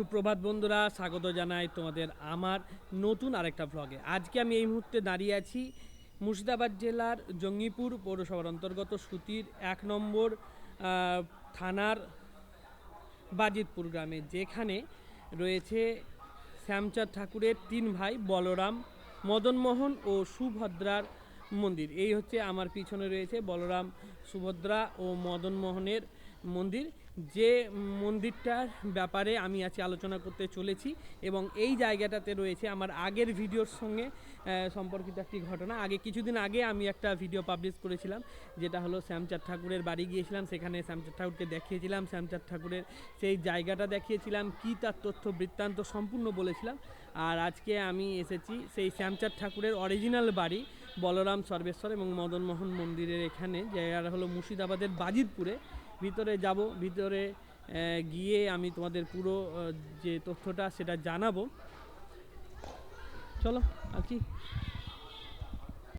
সুপ্রভাত বন্ধুরা, স্বাগত জানাই তোমাদের আমার নতুন আরেকটা ব্লগে। আজকে আমি এই মুহূর্তে দাঁড়িয়ে আছি মুর্শিদাবাদ জেলার জঙ্গিপুর পৌরসভার অন্তর্গত সুতির 1 নম্বর থানার বাজিতপুর গ্রামে, যেখানে রয়েছে শ্যামচাঁদ ঠাকুরের 3 ভাই বলরাম, মদনমোহন ও সুভদ্রার মন্দির। এই হচ্ছে আমার পিছনে রয়েছে বলরাম, সুভদ্রা ও মদনমোহনের মন্দির, যে মন্দিরটার ব্যাপারে আমি আজকে আলোচনা করতে চলেছি। এবং এই জায়গাটাতে রয়েছে আমার আগের ভিডিওর সঙ্গে সম্পর্কিত একটি ঘটনা। কিছুদিন আগে আমি একটা ভিডিও পাবলিশ করেছিলাম, যেটা হলো শ্যামচাঁদ ঠাকুরের বাড়ি গিয়েছিলাম, সেখানে শ্যামচাঁদ ঠাকুরকে দেখিয়েছিলাম, শ্যামচাঁদ ঠাকুরের সেই জায়গাটা দেখিয়েছিলাম, কী তার তথ্য বৃত্তান্ত সম্পূর্ণ বলেছিলাম। আর আজকে আমি এসেছি সেই শ্যামচাঁদ ঠাকুরের অরিজিনাল বাড়ি বলরাম, সর্বেশ্বর এবং মদনমোহন মন্দিরের এখানে, জায়গাটা হলো মুর্শিদাবাদের বাজিতপুরে। ভিতরে যাব, ভিতরে গিয়ে আমি তোমাদের পুরো যে তথ্যটা সেটা জানাবো। চলো আর কি,